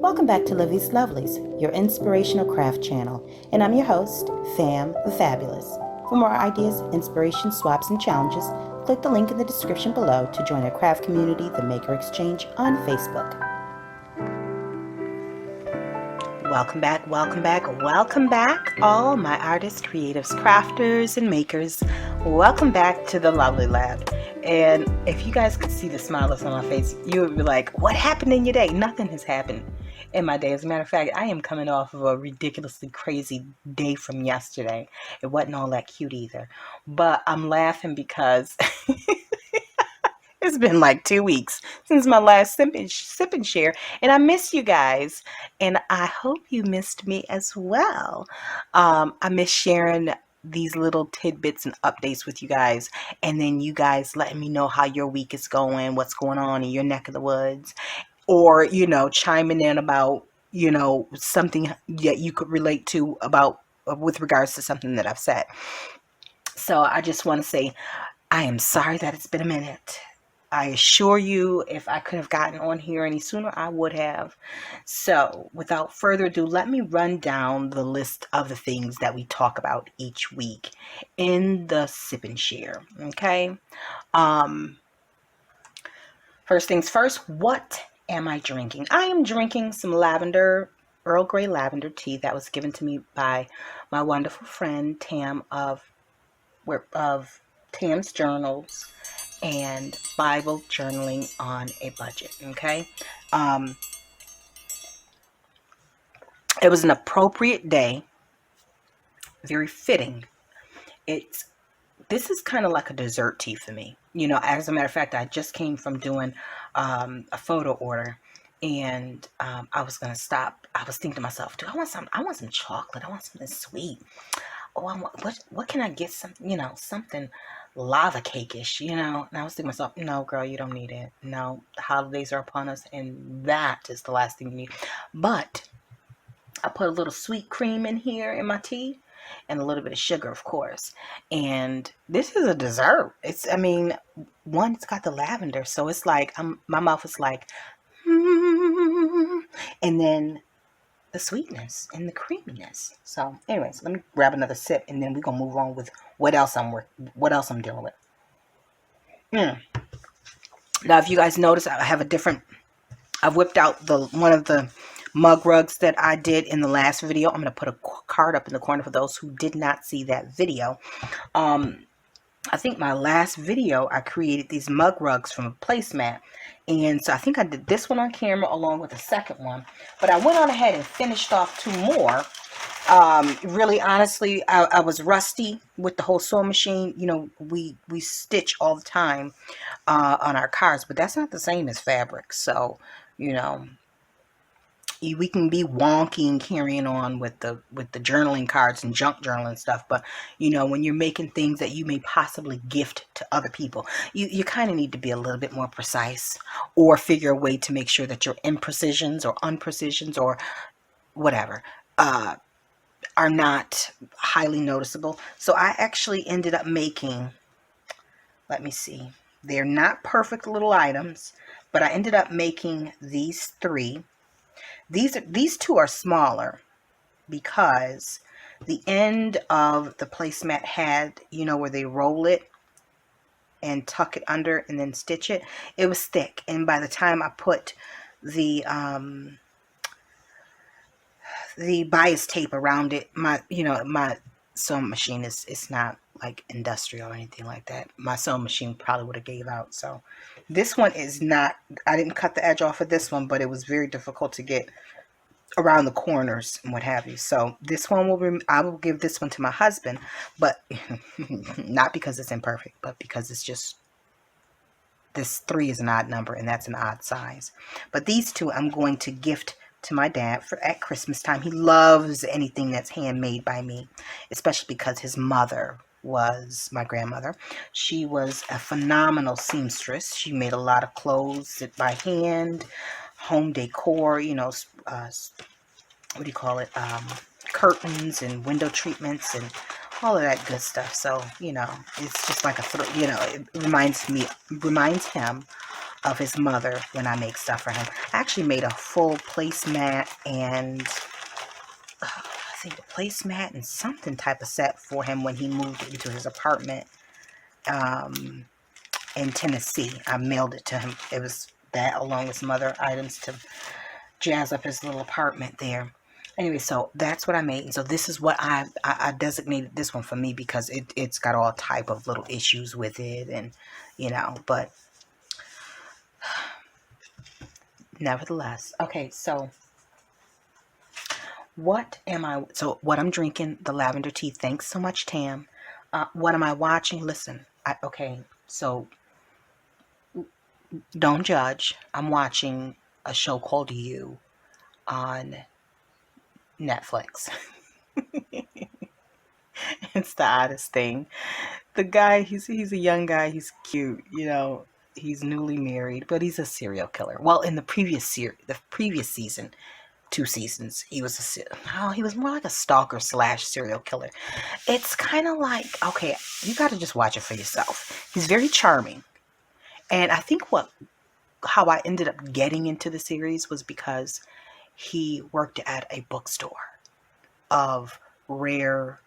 Welcome back to Livie's Lovelies, your inspirational craft channel, and I'm your host, Fam the Fabulous. For more ideas, inspiration, swaps, and challenges, click the link in the description below to join our craft community, the Maker Exchange, on Facebook. Welcome back, all my artists, creatives, crafters, and makers. Welcome back to the Lovely Lab. And if you guys could see the smile that's on my face, you would be like, what happened in your day? Nothing has happened in my day. As a matter of fact, I am coming off of a ridiculously crazy day from yesterday. It wasn't all that cute either. But I'm laughing because it's been like 2 weeks since my last sip and share, and I miss you guys, and I hope you missed me as well. I miss sharing these little tidbits and updates with you guys, and then you guys letting me know how your week is going, what's going on in your neck of the woods, or chiming in about something that you could relate to about with regards to something that I've said. So I just want to say I am sorry that it's been a minute. I assure you, if I could have gotten on here any sooner, I would have. So without further ado, let me run down the list of the things that we talk about each week in the sip and share. Okay. First things first, what am I drinking? I am drinking some Earl Grey lavender tea that was given to me by my wonderful friend Tam of Tam's Journals and Bible Journaling on a Budget. Okay. It was an appropriate day, very fitting. This is kind of like a dessert tea for me. As a matter of fact, I just came from doing a photo order, and I was gonna stop. I was thinking to myself, do I want some? I want some chocolate. I want something sweet. Oh, what can I get? Something lava cake-ish, And I was thinking to myself, no, girl, you don't need it. No, the holidays are upon us, and that is the last thing you need. But I put a little sweet cream in here in my tea, and a little bit of sugar, of course. And this is a dessert. It's got the lavender, so it's like my mouth is like, and then the sweetness and the creaminess. So anyways, let me grab another sip, and then we're gonna move on with what else I'm dealing with. Now, if you guys notice, I've whipped out one of the mug rugs that I did in the last video. I'm going to put a card up in the corner for those who did not see that video. I think my last video, I created these mug rugs from a placemat. And so I think I did this one on camera along with the second one. But I went on ahead and finished off 2 more. Really, honestly, I was rusty with the whole sewing machine. We stitch all the time on our cars, but that's not the same as fabric. So, we can be wonky and carrying on with the journaling cards and junk journaling stuff, but when you're making things that you may possibly gift to other people, you kind of need to be a little bit more precise, or figure a way to make sure that your imprecisions or unprecisions or whatever are not highly noticeable. So I actually ended up making, let me see, they're not perfect little items, but I ended up making these 3. These 2 are smaller because the end of the placemat had, where they roll it and tuck it under and then stitch it. It was thick, and by the time I put the bias tape around it, my sewing machine it's not like industrial or anything like that. My sewing machine probably would have gave out. So this one is not, I didn't cut the edge off of this one, but it was very difficult to get around the corners and what have you. So this one I will give this one to my husband, but not because it's imperfect, but because it's just, this 3 is an odd number, and that's an odd size. But these 2 I'm going to gift to my dad at Christmas time. He loves anything that's handmade by me, especially because his mother was my grandmother. She was a phenomenal seamstress. She made a lot of clothes by hand, home decor, what do you call it, curtains and window treatments and all of that good stuff. So it's just like it reminds him of his mother when I make stuff for him. I actually made a full placemat and I think a placemat and something type of set for him when he moved into his apartment in Tennessee. I mailed it to him. It was that along with some other items to jazz up his little apartment there. Anyway, so that's what I made. And so this is what I designated this one for me because it's got all type of little issues with it, and but nevertheless. Okay, so what I'm drinking, the lavender tea. Thanks so much, Tam. What am I watching? Listen, okay, so don't judge. I'm watching a show called You on Netflix. It's the oddest thing. The guy, he's a young guy. He's cute, He's newly married, but he's a serial killer. Well, in the previous season, 2 seasons, he was more like a stalker slash serial killer. It's kind of like, okay, you got to just watch it for yourself. He's very charming, and I think how I ended up getting into the series was because he worked at a bookstore of rare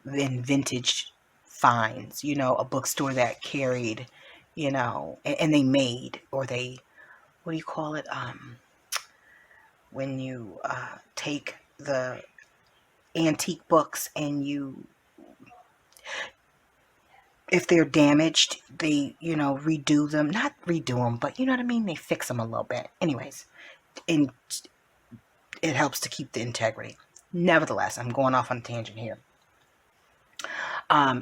and vintage finds, a bookstore that carried, and they made, or they, what do you call it? When you take the antique books and if they're damaged, they, redo them, not redo them, but you know what I mean? They fix them a little bit. Anyways, and it helps to keep the integrity. Nevertheless, I'm going off on a tangent here.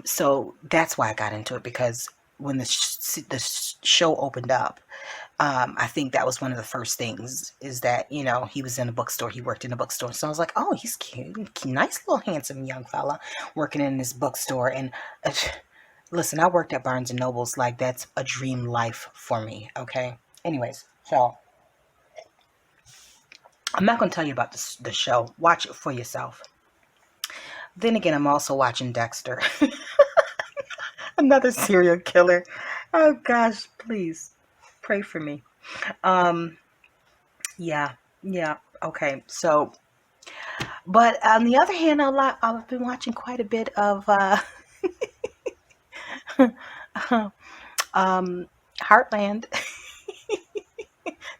So that's why I got into it, because when the show opened up, I think that was one of the first things, is that, he was in a bookstore. He worked in a bookstore. So I was like, oh, he's cute. Nice little handsome young fella working in this bookstore. And listen, I worked at Barnes & Noble's. Like, that's a dream life for me, okay? Anyways, so I'm not going to tell you about the show. Watch it for yourself. Then again, I'm also watching Dexter. Another serial killer. Oh gosh, please pray for me. Yeah, okay. So, but on the other hand, I've been watching quite a bit of Heartland,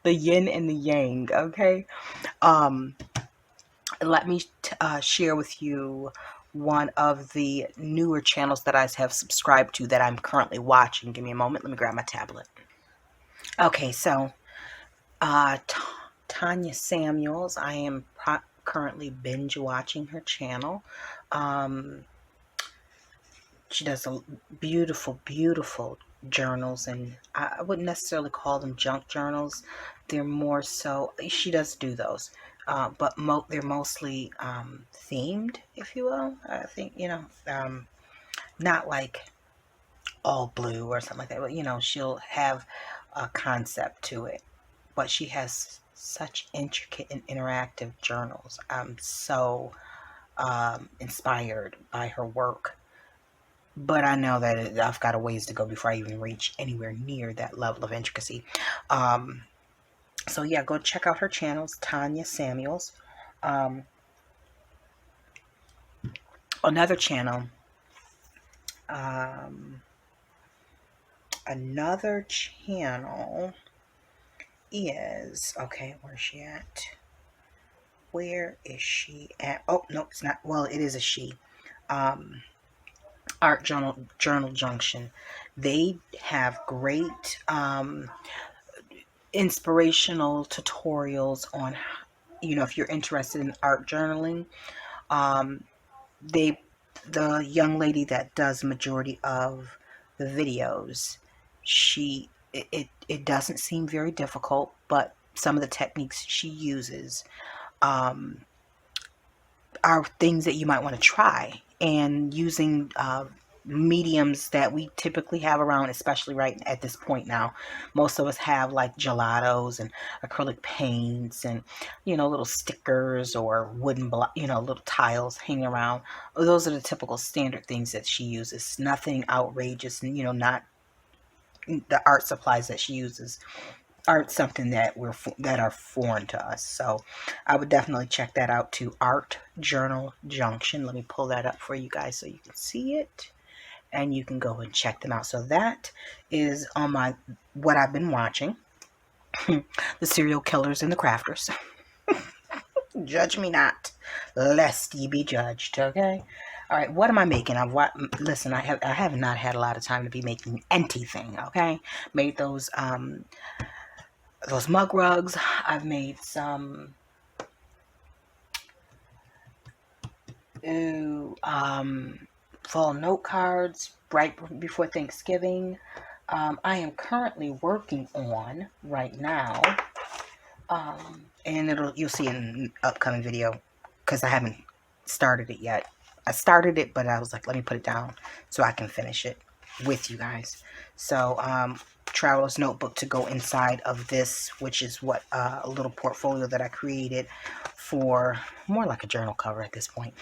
the yin and the yang. Okay. Let me share with you one of the newer channels that I have subscribed to that I'm currently watching. Give me a moment. Let me grab my tablet. Okay, so Tanya Samuels, I am currently binge watching her channel. She does a beautiful, beautiful journals, and I wouldn't necessarily call them junk journals. They're more so, she does do those, but they're mostly themed, if you will. I think, not like all blue or something like that, but she'll have a concept to it. But she has such intricate and interactive journals. I'm so inspired by her work. But I know that I've got a ways to go before I even reach anywhere near that level of intricacy. So yeah, go check out her channels, Tanya Samuels. Another channel. Another channel is, okay, where's she at? Where is she at? Oh, no, it's not. Well, it is a she. Art Journal Junction. They have great inspirational tutorials on, if you're interested in art journaling. The young lady that does majority of the videos, it doesn't seem very difficult, but some of the techniques she uses are things that you might want to try, and using mediums that we typically have around, especially right at this point now. Most of us have like gelatos and acrylic paints and little stickers or wooden little tiles hanging around. Those are the typical standard things that she uses. Nothing outrageous, and not the art supplies that she uses aren't something that are foreign to us. So I would definitely check that out too. Art Journal Junction. Let me pull that up for you guys so you can see it, and you can go and check them out. So that is on my what I've been watching. The Serial Killers and the Crafters. Judge me not, lest ye be judged. Okay. All right. What am I making? Listen. I have not had a lot of time to be making anything. Okay. Made those mug rugs. I've made some fall note cards right before Thanksgiving. I am currently working on right now, and you'll see in an upcoming video because I haven't started it yet. I started it, but I was like, let me put it down so I can finish it with you guys. So, traveler's notebook to go inside of this, which is what a little portfolio that I created for more like a journal cover at this point,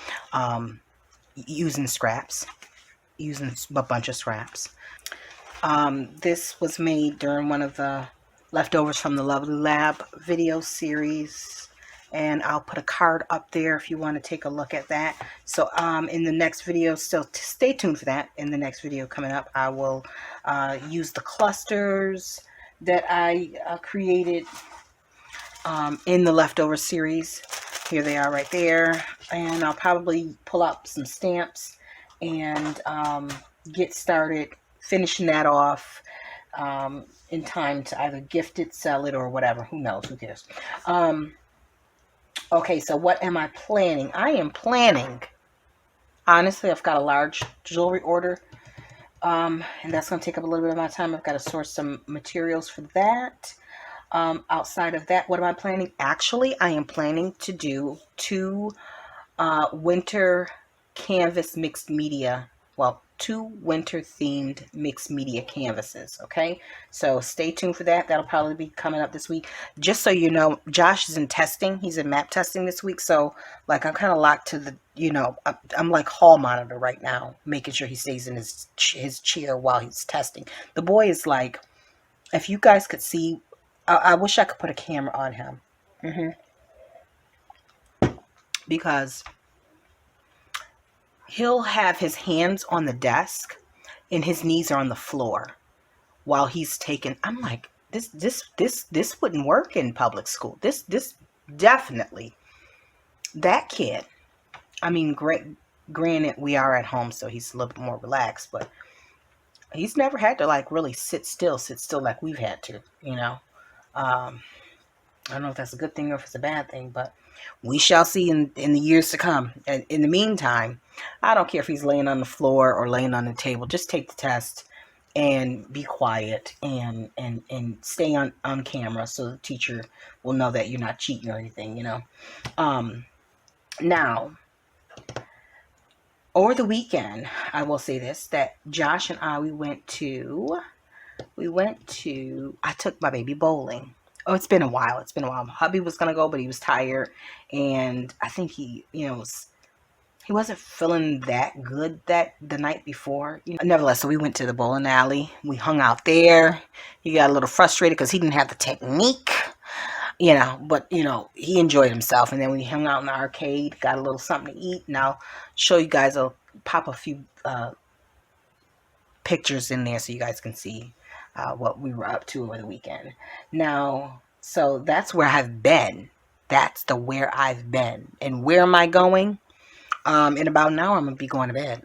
using a bunch of scraps. This was made during one of the leftovers from the Lovely Lab video series, and I'll put a card up there if you want to take a look at that. So in the next video, still stay tuned for that. In the next video coming up, I will use the clusters that I created in the leftover series. Here they are right there, and I'll probably pull out some stamps and get started finishing that off in time to either gift it, sell it, or whatever. Who knows? Who cares? Okay, so what am I planning? I am planning, honestly, I've got a large jewelry order, and that's going to take up a little bit of my time. I've got to source some materials for that. Outside of that, what am I planning? Actually, I am planning to do 2 winter canvas mixed media, well, 2 winter themed mixed media canvases. Okay, so stay tuned for that. That'll probably be coming up this week. Just so you know, Josh is in testing. He's in map testing this week. So like I'm kind of locked to the, I'm like hall monitor right now, making sure he stays in his chair while he's testing. The boy is like, if you guys could see, I wish I could put a camera on him. Because he'll have his hands on the desk and his knees are on the floor while he's taking. I'm like, this wouldn't work in public school. This definitely, that kid. I mean, granted, we are at home, so he's a little bit more relaxed, but he's never had to like really sit still like we've had to. I don't know if that's a good thing or if it's a bad thing, but we shall see in the years to come. And in the meantime, I don't care if he's laying on the floor or laying on the table. Just take the test and be quiet and stay on camera so the teacher will know that you're not cheating or anything, Now, over the weekend, I will say this, that Josh and I, I took my baby bowling. Oh, it's been a while. Hubby was going to go, but he was tired. And I think he wasn't feeling that good the night before. Nevertheless, so we went to the bowling alley. We hung out there. He got a little frustrated because he didn't have the technique, but, he enjoyed himself. And then we hung out in the arcade, got a little something to eat. And I'll show you guys, I'll pop a few pictures in there so you guys can see what we were up to over the weekend. Now, so that's where I've been. That's where I've been. And where am I going? In about an hour, I'm going to be going to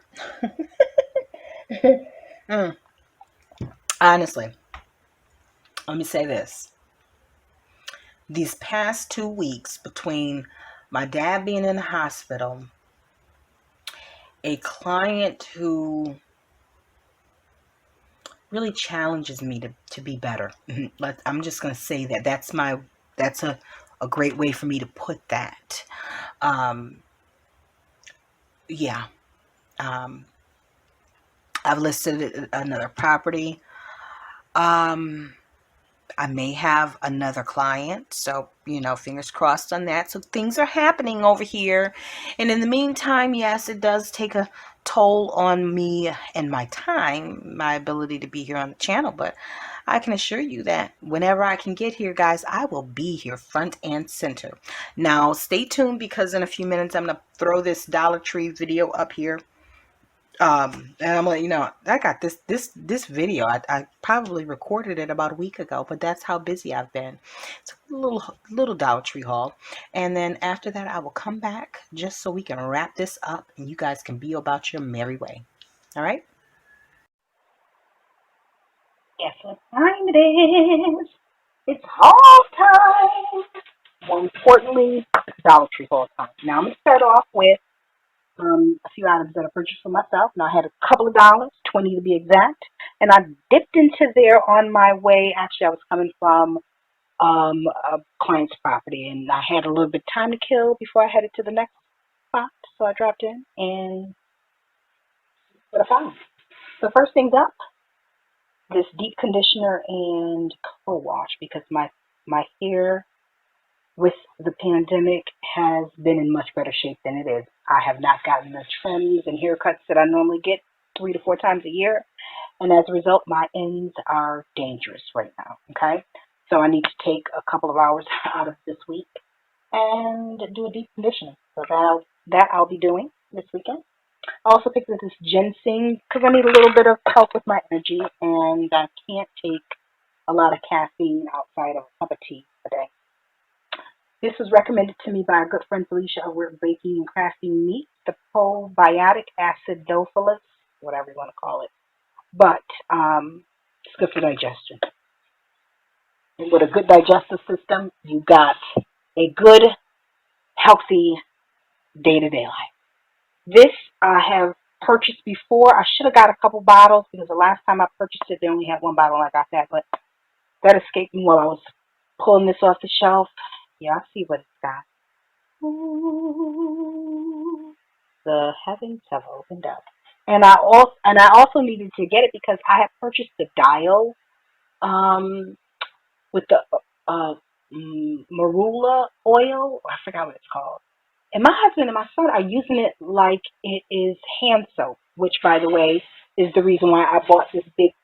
bed. Honestly, let me say this. These past 2 weeks, between my dad being in the hospital, a client who really challenges me to be better. I'm just going to say that that's a great way for me to put that. Yeah. I've listed another property. I I may have another client, so fingers crossed on that. So things are happening over here, and in the meantime, yes, it does take a toll on me and my time, my ability to be here on the channel, but I can assure you that whenever I can get here, guys, I will be here front and center. Now stay tuned, because in a few minutes I'm gonna throw this Dollar Tree video up here. And I'm like, I got this video. I probably recorded it about a week ago, but that's how busy I've been. It's a little Dollar Tree haul. And then after that, I will come back just so we can wrap this up and you guys can be about your merry way. All right? Guess what time it is? It's haul time. More importantly, Dollar Tree haul time. Now I'm gonna start off with a few items that I purchased for myself. Now I had a couple of dollars, 20 to be exact, and I dipped into there on my way. Actually, I was coming from a client's property, and I had a little bit of time to kill before I headed to the next spot. So I dropped in and what I found. So first things up, this deep conditioner and co-wash, because my hair with the pandemic has been in much better shape than it is. I have not gotten the trims and haircuts that I normally get 3 to 4 times a year, and as a result, my ends are dangerous right now. Okay, so I need to take a couple of hours out of this week and do a deep conditioner. So that I'll be doing this weekend. I also picked up this ginseng because I need a little bit of help with my energy, and I can't take a lot of caffeine outside of a cup of tea a day. This was recommended to me by a good friend, Felicia, over at Baking and Crafting Meat, the probiotic acidophilus, whatever you want to call it. But it's good for digestion. And with a good digestive system, you got a good, healthy day-to-day life. This I have purchased before. I should have got a couple bottles because the last time I purchased it, they only had one bottle and I got that. But that escaped me while I was pulling this off the shelf. Yeah, I see what it's got. Ooh, the heavens have opened up. And I also needed to get it because I had purchased the dial with the marula oil. I forgot what it's called. And my husband and my son are using it like it is hand soap, which, by the way, is the reason why I bought this big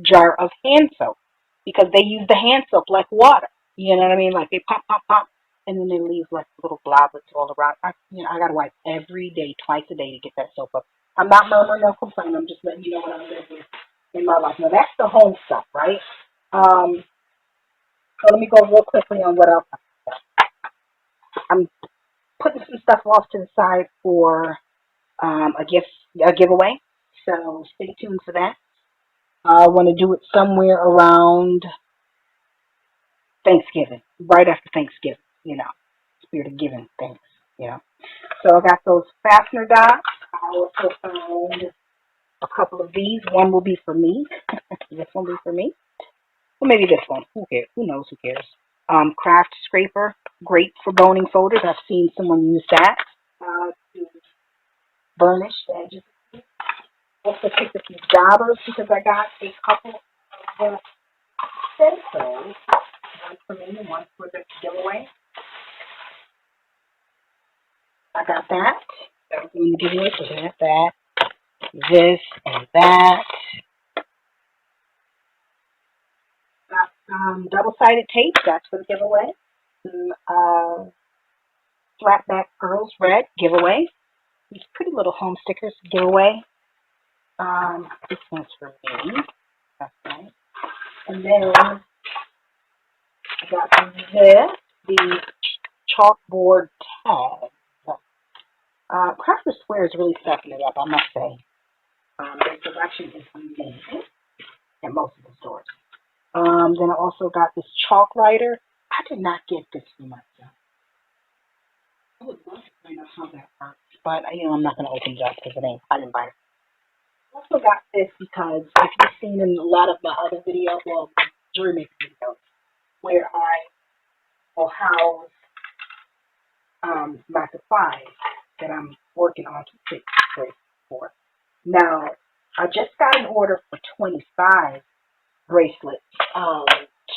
jar of hand soap, because they use the hand soap like water. You know what I mean? Like they pump, pump, pump, and then they leave like little globlets all around. I got to wipe every day, twice a day to get that soap up. I'm not murmuring or complaining. I'm just letting you know what I'm doing in my life. Now, that's the home stuff, right? So let me go real quickly on what else I'm putting some stuff off to the side for a giveaway. So stay tuned for that. I want to do it somewhere around Thanksgiving, right after Thanksgiving, spirit of giving thanks. So I got those fastener dots. I also found a couple of these. One will be for me. This one will be for me. Well, maybe this one. Who cares? Who knows? Who cares? Craft scraper, great for boning folders. I've seen someone use that to burnish the edges. Also picked up these jobbers because I got a couple of stencils. One for me and one for the giveaway. I got that. That was in the giveaway, so there's that. This and that. Got double-sided tape. That's for the giveaway. Some flat back pearls, red, giveaway. These pretty little home stickers, giveaway. This one's for me. That's nice. And then I got the chalkboard tag. Crafter Square is really stepping it up, I must say. Their selection is amazing at most of the stores. Then I also got this chalk writer. I did not get this for myself. I would love to find out how that works, but I'm not going to open it up because I didn't buy it. I also got this because if you've seen in a lot of my other videos, well, jewelry making videos, where I will house my supplies that I'm working on to fix bracelets for. Now, I just got an order for 25 bracelets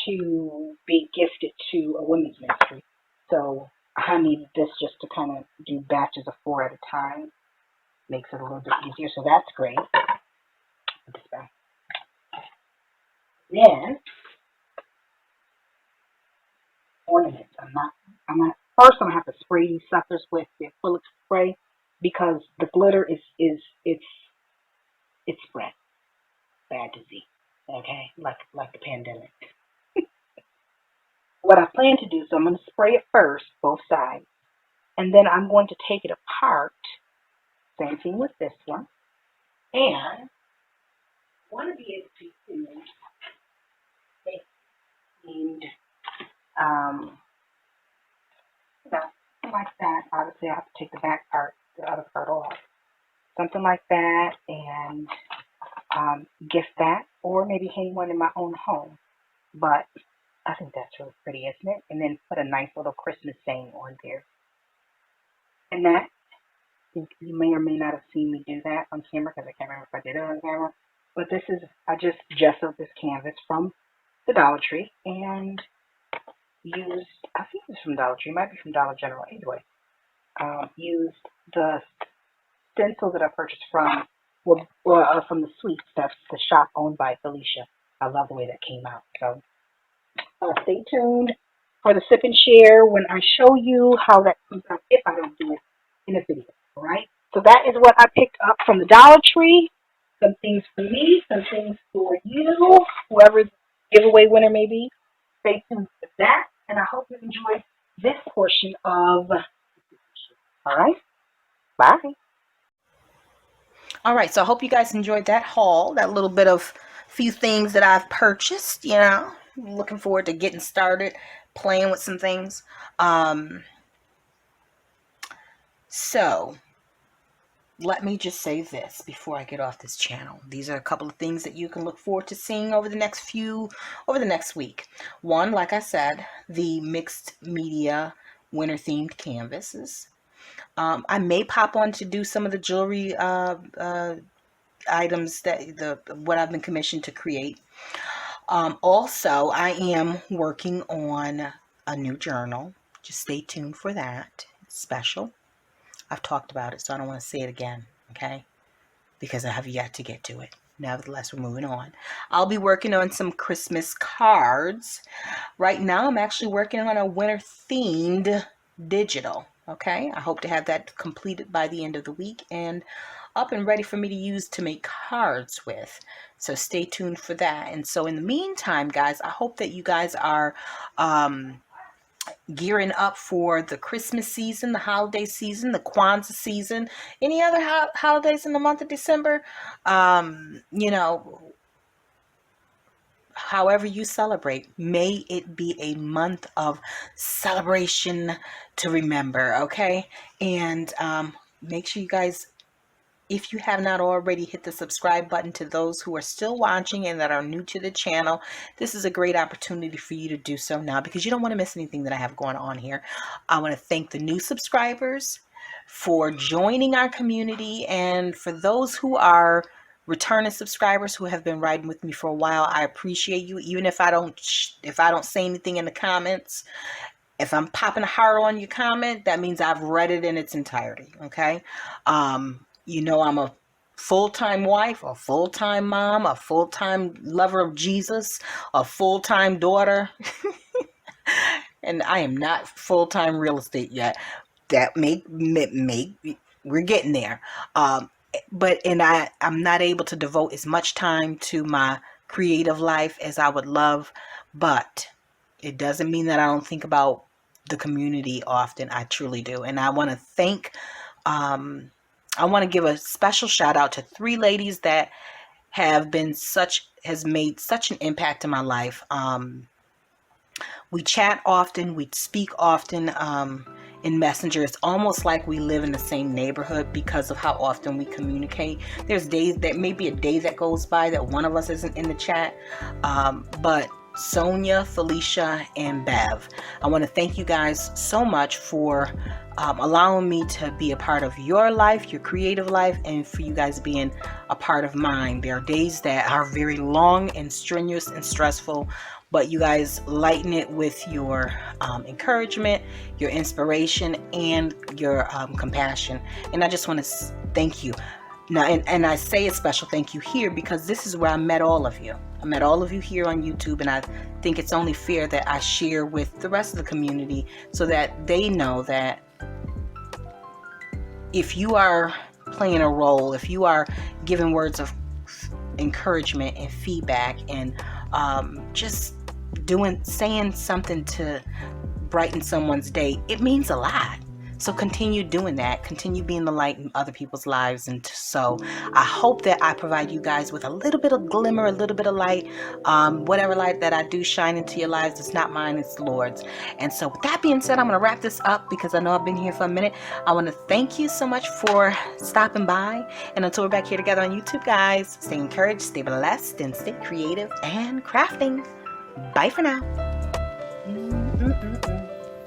to be gifted to a women's ministry. So I needed this just to kind of do batches of 4 at a time. Makes it a little bit easier, so that's great. Put this back. Then ornaments. First I'm gonna have to spray these suckers with the acrylic spray because the glitter it's spread. Bad disease. Okay? Like the pandemic. What I plan to do, so I'm gonna spray it first, both sides, and then I'm going to take it apart. Same thing with this one. And I want to be able to use a themed something like that. Obviously, I have to take the back part, the other part off. Something like that, and gift that, or maybe hang one in my own home. But I think that's really pretty, isn't it? And then put a nice little Christmas saying on there. And that, you may or may not have seen me do that on camera because I can't remember if I did it on camera. But this is, I just gessoed this canvas from the Dollar Tree and used, I think it's from Dollar Tree, it might be from Dollar General, either way. Used the stencil that I purchased from the Sweets, that's the shop owned by Felicia. I love the way that came out. So stay tuned for the sip and share when I show you how that comes out, if I don't do it in a video. All right. So that is what I picked up from the Dollar Tree. Some things for me, some things for you, whoever the giveaway winner may be. Stay tuned for that, and I hope you enjoy this portion of. All right. Bye. All right, so I hope you guys enjoyed that haul, that little bit of few things that I've purchased, you know. Looking forward to getting started, playing with some things. So let me just say this before I get off this channel. These are a couple of things that you can look forward to seeing over the next week. One, like I said, the mixed media winter themed canvases. I may pop on to do some of the jewelry items that what I've been commissioned to create. Also, I am working on a new journal. Just stay tuned for that. It's special. I've talked about it, so I don't want to say it again, okay? Because I have yet to get to it. Nevertheless, we're moving on. I'll be working on some Christmas cards. Right now, I'm actually working on a winter-themed digital, okay? I hope to have that completed by the end of the week and up and ready for me to use to make cards with. So stay tuned for that. And so in the meantime, guys, I hope that you guys are gearing up for the Christmas season, the holiday season, the Kwanzaa season, any other holidays in the month of December. You know, however you celebrate, may it be a month of celebration to remember, okay? And make sure you guys, if you have not already, hit the subscribe button. To those who are still watching and that are new to the channel, this is a great opportunity for you to do so now because you don't want to miss anything that I have going on here. I want to thank the new subscribers for joining our community, and for those who are returning subscribers who have been riding with me for a while, I appreciate you. Even if I don't say anything in the comments, if I'm popping a heart on your comment, that means I've read it in its entirety, okay? You know, I'm a full-time wife, a full-time mom, a full-time lover of Jesus, a full-time daughter, and I am not full-time real estate yet. That we're getting there. But I'm not able to devote as much time to my creative life as I would love, but it doesn't mean that I don't think about the community often. I truly do. And I want to thank, I want to give a special shout out to 3 ladies that has made such an impact in my life. We chat often, we speak often in Messenger. It's almost like we live in the same neighborhood because of how often we communicate. There's days, there may be a day that goes by that one of us isn't in the chat, but Sonia, Felicia, and Bev, I want to thank you guys so much for allowing me to be a part of your life, your creative life, and for you guys being a part of mine. There are days that are very long and strenuous and stressful, but you guys lighten it with your encouragement, your inspiration, and your compassion. And I just want to thank you. Now, and I say a special thank you here because this is where I met all of you. I met all of you here on YouTube, and I think it's only fair that I share with the rest of the community so that they know that if you are playing a role, if you are giving words of encouragement and feedback and just saying something to brighten someone's day, it means a lot. So continue doing that. Continue being the light in other people's lives. And so I hope that I provide you guys with a little bit of glimmer, a little bit of light. Whatever light that I do shine into your lives, it's not mine, it's the Lord's. And so with that being said, I'm going to wrap this up because I know I've been here for a minute. I want to thank you so much for stopping by. And until we're back here together on YouTube, guys, stay encouraged, stay blessed, and stay creative and crafting. Bye for now.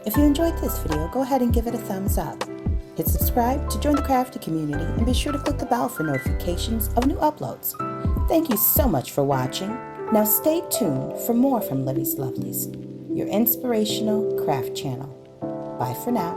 If you enjoyed this video, go ahead and give it a thumbs up. Hit subscribe to join the crafty community and be sure to click the bell for notifications of new uploads. Thank you so much for watching. Now stay tuned for more from Livie's Lovelies, your inspirational craft channel. Bye for now.